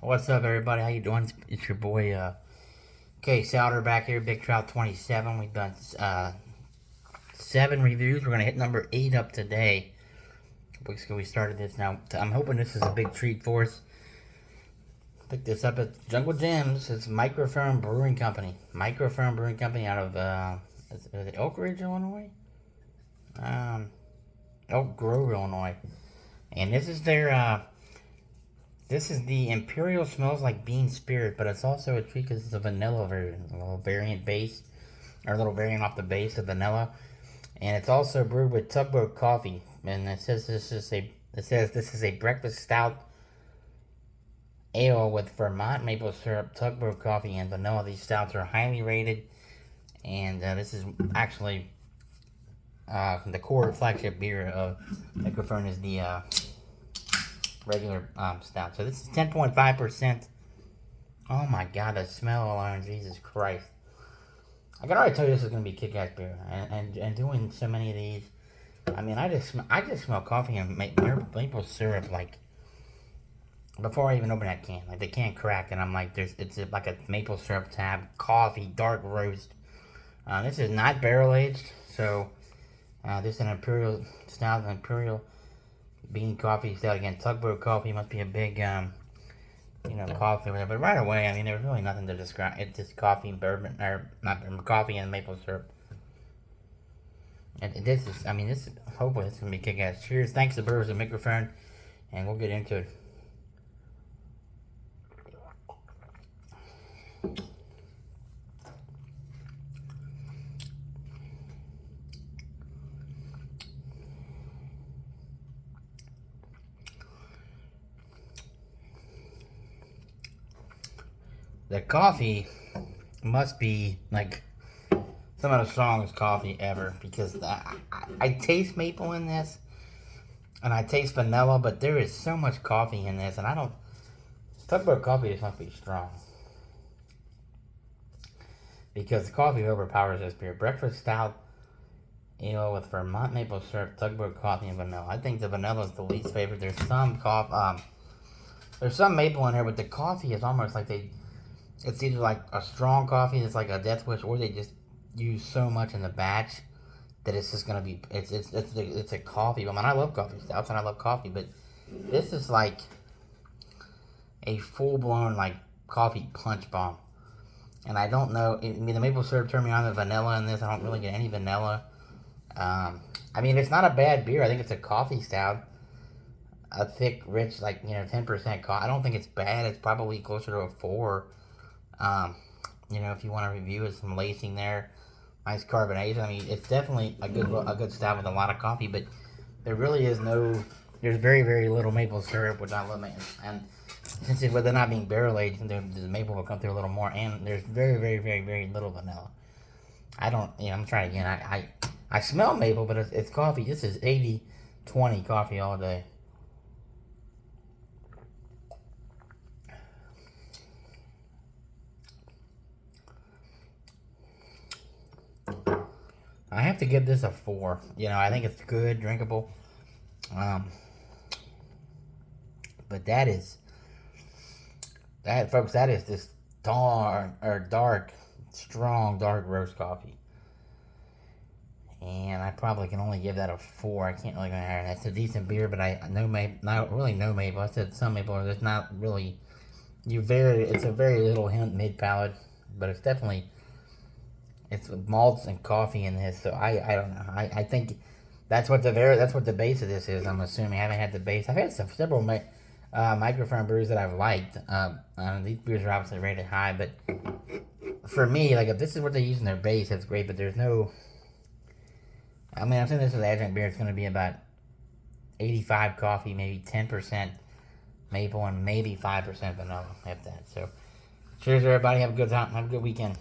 What's up, everybody? How you doing? It's your boy, K Souter back here, Big Trout 27. We've done 7 reviews. We're gonna hit number 8 up today. Weeks ago we started this. Now I'm hoping this is a big treat for us. Picked this up at Jungle Gems. It's Mikerphone Brewing Company. Mikerphone Brewing Company out of is it Oak Ridge, Illinois? Oak Grove, Illinois. And this is their this is the Imperial Smells Like Bean Spirit, but it's also a treat because it's a vanilla version, a little variant base, or a little variant off the base of vanilla, and it's also brewed with tugboat coffee. And it says this is a breakfast stout ale with Vermont maple syrup, tugboat coffee, and vanilla. These stouts are highly rated, and this is actually the core flagship beer of Mikerphone is the regular stout. So this is 10.5%. Oh my god, the smell alone, Jesus Christ. I can already tell you this is going to be kick-ass beer. And doing so many of these, I mean, I just smell coffee and maple syrup, like, before I even open that can. Like, the can cracked, and I'm like, it's like a maple syrup tab, coffee, dark roast. This is not barrel-aged, so this is an Imperial Stout, an Imperial bean coffee stout. Again, tugboat coffee must be a big, coffee or whatever. But right away, I mean, there's really nothing to describe. It's just coffee and bourbon, or not bourbon, coffee and maple syrup. And this is, I mean, hopefully this is going to be kick-ass. Cheers. Thanks to Brewers and Mikerphone, and we'll get into it. The coffee must be like some of the strongest coffee ever, because I taste maple in this, and I taste vanilla, but there is so much coffee in this, and I don't. Tugboat coffee just must be strong, because the coffee overpowers this beer. Breakfast stout ale with Vermont maple syrup, tugboat coffee, and vanilla. I think the vanilla is the least favorite. There's some maple in here, but the coffee is almost like it's either like a strong coffee that's like a death wish, or they just use so much in the batch that it's just gonna be it's a coffee. I mean, I love coffee stouts and I love coffee, but this is like a full blown like coffee punch bomb. And I don't know. I mean, the maple syrup turned me on. The vanilla in this, I don't really get any vanilla. I mean, it's not a bad beer. I think it's a coffee stout, a thick, rich, like 10% coffee. I don't think it's bad. It's probably closer to a 4. If you want to review it, some lacing there, nice carbonation. I mean, it's definitely a good stout with a lot of coffee, but there's very, very little maple syrup, which I love. And since with it not being barrel aged, the maple will come through a little more, and there's very, very, very, very little vanilla. I'm trying again. I smell maple, but it's coffee. This is 80-20 coffee all day. I have to give this a 4. I think it's good, drinkable. But folks, that is this dark, strong, dark roast coffee. And I probably can only give that a 4. I can't really go higher. That's a decent beer, but not really no maple. I said some maple. There's not really. It's a very little hint mid palate, but it's definitely. It's malts and coffee in this, so I don't know. I think that's what the base of this is. I'm assuming. I haven't had the base. I've had several Mikerphone brews that I've liked. These beers are obviously rated high, but for me, like, if this is what they use in their base, that's great. But there's no. I mean, I'm saying this is adjunct beer. It's going to be about 85 coffee, maybe 10% maple, and maybe 5% vanilla, if that. So, cheers, everybody. Have a good time. Have a good weekend.